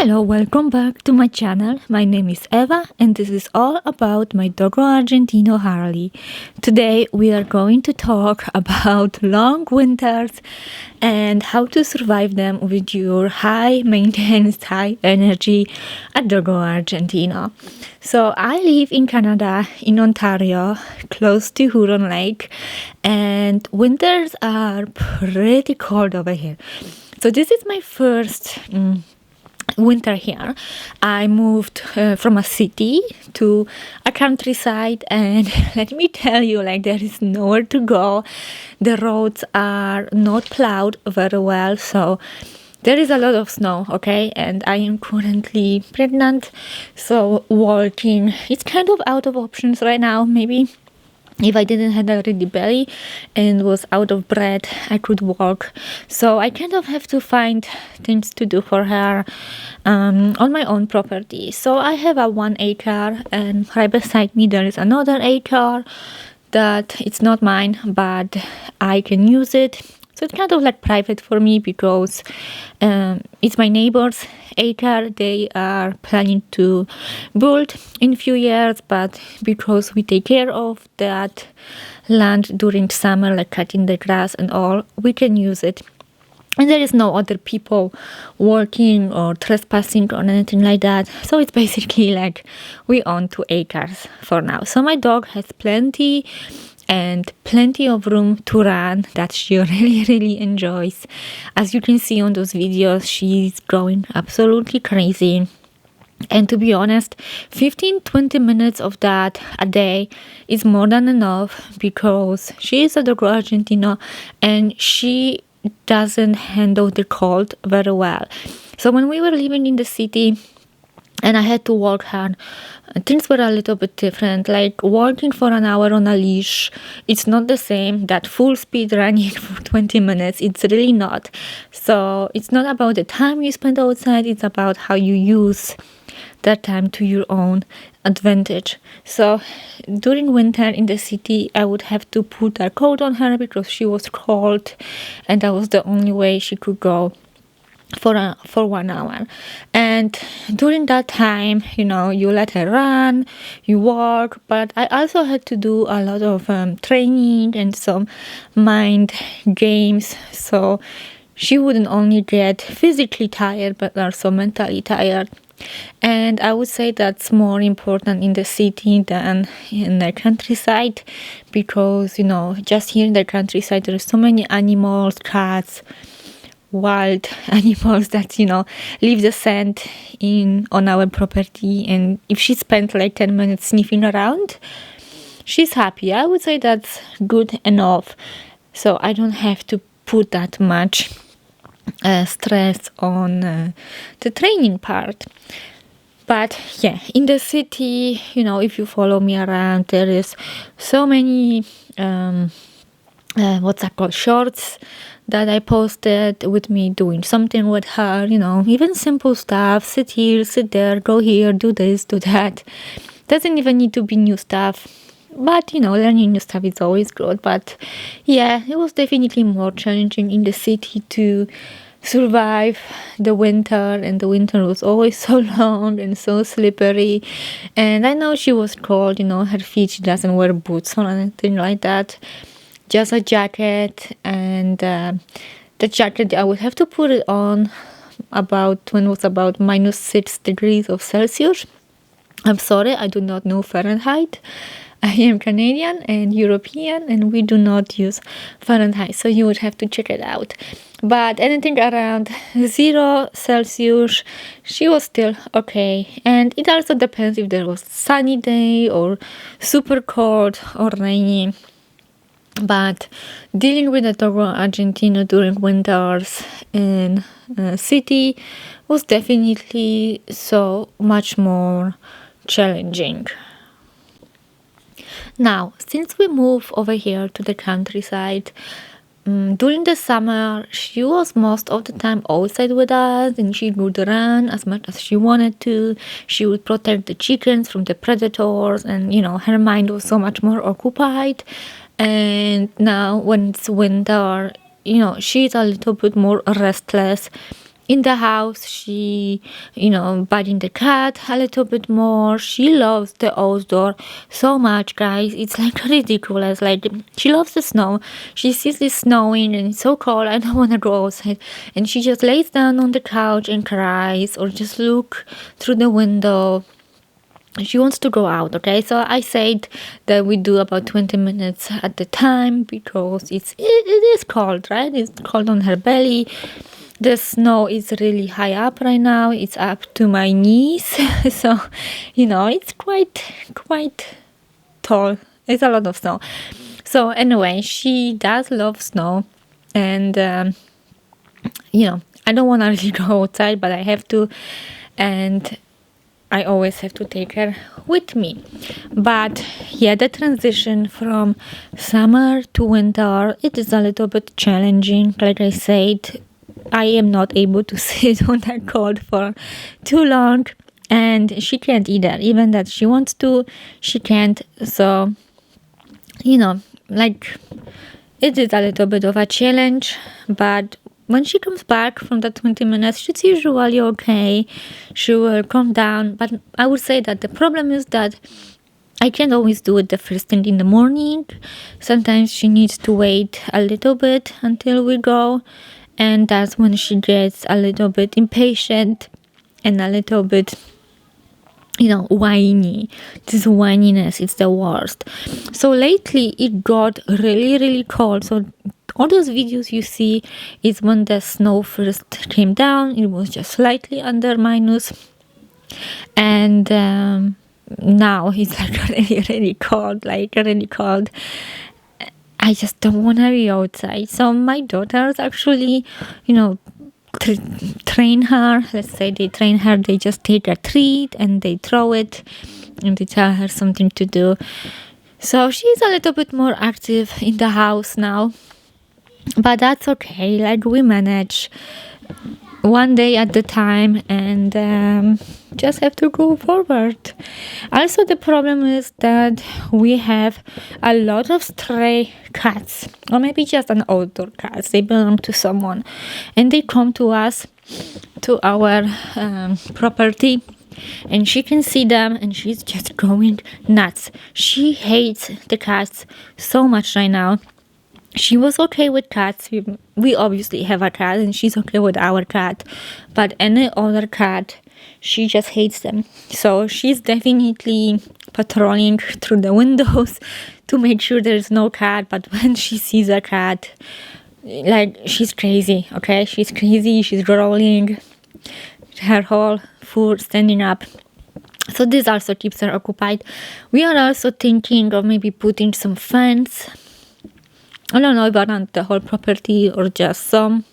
Hello, welcome back to my channel. My name is Eva and this is all about my Dogo Argentino Harley. Today we are going to talk about long winters and how to survive them with your high maintenance, high energy at Dogo Argentino. So I live in Canada, in Ontario, close to Huron Lake, and winters are pretty cold over here. So this is my first winter here. I moved from a city to a countryside, and let me tell you, there is nowhere to go. The roads are not plowed very well, so there is a lot of snow, okay? And I am currently pregnant, so walking it's kind of out of options right now. Maybe if I didn't have a ready belly and was out of breath, I could walk. So I kind of have to find things to do for her on my own property. So I have a 1 acre, and right beside me there is another acre that it's not mine, but I can use it. So it's kind of private for me because it's my neighbor's acre. They are planning to build in a few years, but because we take care of that land during summer, cutting the grass and all, we can use it. And there is no other people working or trespassing or anything like that. So it's basically we own 2 acres for now. So my dog has plenty of room to run that she really enjoys. As you can see on those videos, she's going absolutely crazy. And to be honest, 15-20 minutes of that a day is more than enough, because she is a Dogo Argentino and she doesn't handle the cold very well. So when we were living in the city and I had to walk her, things were a little bit different. Walking for an hour on a leash, it's not the same that full speed running for 20 minutes. It's really not. So it's not about the time you spend outside, it's about how you use that time to your own advantage. So during winter in the city, I would have to put a coat on her because she was cold, and that was the only way she could go for 1 hour. And during that time, you let her run, you walk, but I also had to do a lot of training and some mind games, so she wouldn't only get physically tired but also mentally tired. And I would say that's more important in the city than in the countryside, because just here in the countryside there are so many animals, cats, wild animals that leave the scent on our property, and if she spent 10 minutes sniffing around, she's happy. I would say that's good enough, so I don't have to put that much stress on the training part. But yeah, in the city, if you follow me around, there is so many shorts that I posted with me doing something with her, even simple stuff. Sit here, sit there, go here, do this, do that. Doesn't even need to be new stuff, but learning new stuff is always good. But yeah, it was definitely more challenging in the city to survive the winter, and the winter was always so long and so slippery. And I know she was cold, her feet, she doesn't wear boots or anything like that, just a jacket. And the jacket, I would have to put it on when it was about -6 degrees of Celsius. I'm sorry, I do not know Fahrenheit. I am Canadian and European, and we do not use Fahrenheit, so you would have to check it out. But anything around 0 Celsius, she was still okay. And it also depends if there was sunny day or super cold or rainy. But dealing with the Dogo Argentino during winters in city was definitely so much more challenging. Now, since we moved over here to the countryside, during the summer, she was most of the time outside with us, and she would run as much as she wanted to. She would protect the chickens from the predators, and her mind was so much more occupied. And now when it's winter, she's a little bit more restless in the house. She, biting the cat a little bit more. She loves the outdoor so much, guys. It's like ridiculous. Like, she loves the snow. She sees it snowing and it's so cold. I don't want to go outside. And she just lays down on the couch and cries, or just look through the window. She wants to go out. Okay, so I said that we do about 20 minutes at the time, because it is cold, right? It's cold on her belly. The snow is really high up right now. It's up to my knees. So, it's quite tall. It's a lot of snow. So anyway, she does love snow. And, I don't want to really go outside, but I have to. And I always have to take her with me. But yeah, the transition from summer to winter, it is a little bit challenging. Like I said, I am not able to sit on that cold for too long, and she can't either. Even that she wants to, she can't. So, like, it is a little bit of a challenge, but when she comes back from the 20 minutes, she's usually okay. She will calm down. But I would say that the problem is that I can't always do it the first thing in the morning. Sometimes she needs to wait a little bit until we go. And that's when she gets a little bit impatient and a little bit, whiny. This whininess is the worst. So lately it got really, really cold. So all those videos you see is when the snow first came down. It was just slightly under minus. And now it's like really, really cold. I just don't want to be outside. So my daughters actually, train her. Let's say they train her. They just take a treat and they throw it, and they tell her something to do. So she's a little bit more active in the house now. But that's okay. Like, we manage one day at a time, and just have to go forward. Also, the problem is that we have a lot of stray cats, or maybe just an outdoor cats. They belong to someone, and they come to us, to our property, and she can see them, and she's just going nuts. She hates the cats so much right now. She was okay with cats. We obviously have a cat, and she's okay with our cat. But any other cat, she just hates them. So she's definitely patrolling through the windows to make sure there's no cat. But when she sees a cat, like, she's crazy, okay? She's crazy. She's rolling her whole foot, standing up. So this also keeps her occupied. We are also thinking of maybe putting some fence. I don't know if around the whole property or just some,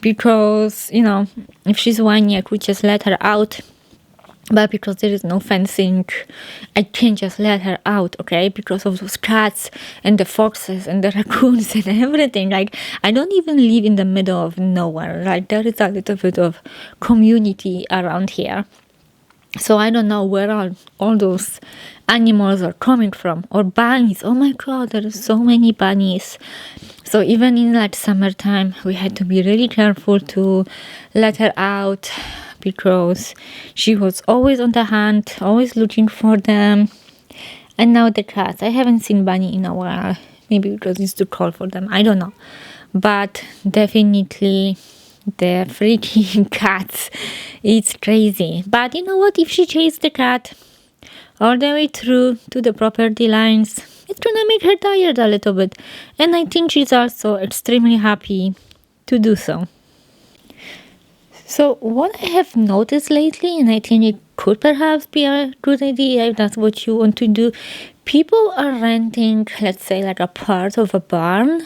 because, if she's whiny, I could just let her out. But because there is no fencing, I can't just let her out, okay? Because of those cats and the foxes and the raccoons and everything. Like, I don't even live in the middle of nowhere. Like, there is a little bit of community around here. So I don't know where all those animals are coming from. Or bunnies. Oh my god, there are so many bunnies. So even in like summertime, we had to be really careful to let her out, because she was always on the hunt, always looking for them. And now the cats. I haven't seen bunny in a while. Maybe because it's too cold for them. I don't know. But definitely the freaking cats, it's crazy. But you know what, if she chased the cat all the way through to the property lines, it's gonna make her tired a little bit, and I think she's also extremely happy to do so. So what I have noticed lately, and I think it could perhaps be a good idea if that's what you want to do, people are renting, let's say, like a part of a barn,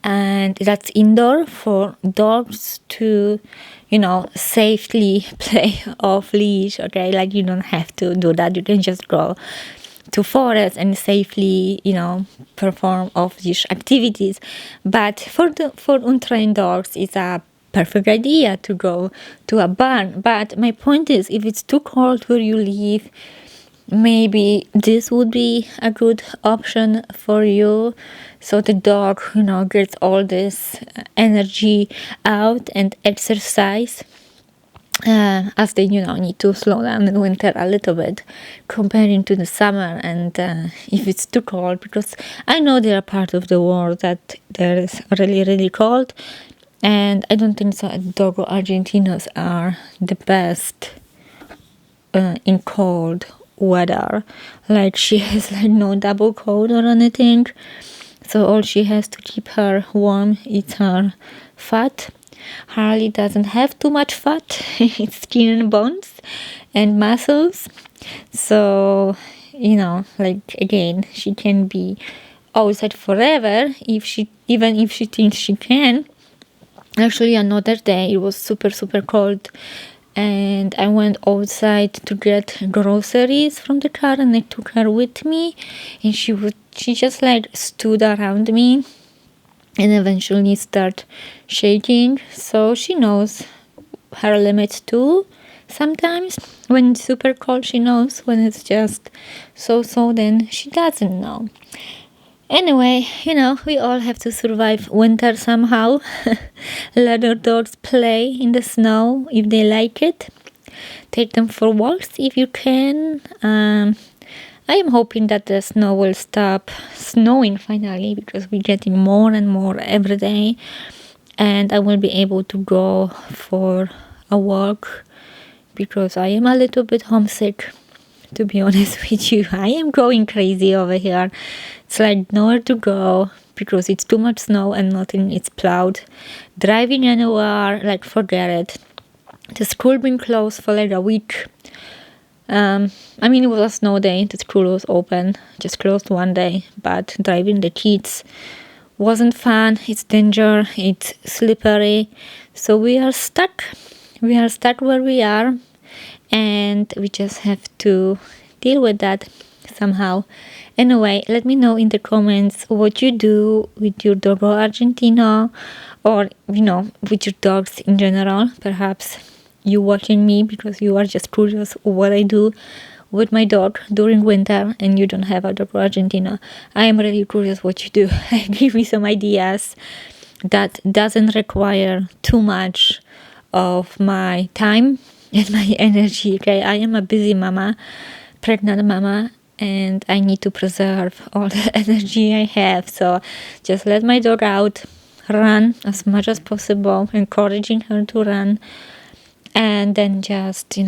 and that's indoor for dogs to, safely play off leash, okay? Like, you don't have to do that. You can just go to forest and safely, perform off leash activities. But for untrained dogs, it's a perfect idea to go to a barn. But my point is, if it's too cold where you live, maybe this would be a good option for you, so the dog, gets all this energy out and exercise, as they need to slow down in winter a little bit comparing to the summer. And if it's too cold, because I know there are parts of the world that there is really, really cold, and I don't think so Dogo Argentinos are the best in cold weather. Like, she has like no double coat or anything, so all she has to keep her warm is her fat. Harley doesn't have too much fat. It's skin and bones and muscles, so like, again, she can be outside forever even if she thinks she can. Actually, another day it was super, super cold, and I went outside to get groceries from the car, and I took her with me, and she just like stood around me and eventually start shaking. So she knows her limits too. Sometimes when it's super cold, she knows. When it's just so, then she doesn't know. Anyway, we all have to survive winter somehow. Let our dogs play in the snow if they like it. Take them for walks if you can. I am hoping that the snow will stop snowing finally, because we're getting more and more every day, and I will be able to go for a walk, because I am a little bit homesick, to be honest with you. I am going crazy over here. It's like nowhere to go because it's too much snow and nothing is plowed. Driving anywhere, like, forget it. The school been closed for like a week. It was a snow day, the school was open, just closed one day, but driving the kids wasn't fun. It's danger, it's slippery, so we are stuck where we are, and we just have to deal with that somehow. Anyway, let me know in the comments what you do with your Dogo Argentino, or with your dogs in general. Perhaps you watching me because you are just curious what I do with my dog during winter and you don't have a Dogo Argentino. I am really curious what you do. Give me some ideas that doesn't require too much of my time and my energy. Okay, I am a busy mama, pregnant mama, and I need to preserve all the energy I have. So just let my dog out, run as much as possible, encouraging her to run, and then just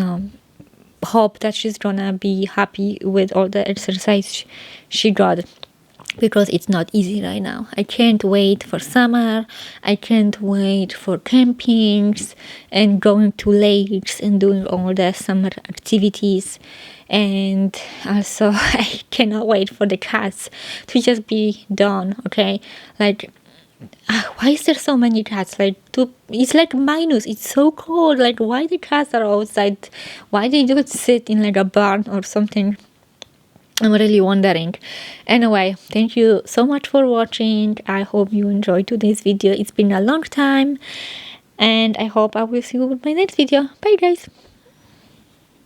hope that she's gonna be happy with all the exercise she got, because it's not easy right now. I can't wait for summer. I can't wait for campings and going to lakes and doing all the summer activities. And also I cannot wait for the cats to just be done. Okay, like, why is there so many cats? It's like minus. It's so cold. Like, why the cats are outside? Why they don't sit in like a barn or something? I'm really wondering. Anyway, thank you so much for watching. I hope you enjoyed today's video. It's been a long time, and I hope I will see you in my next video. Bye, guys.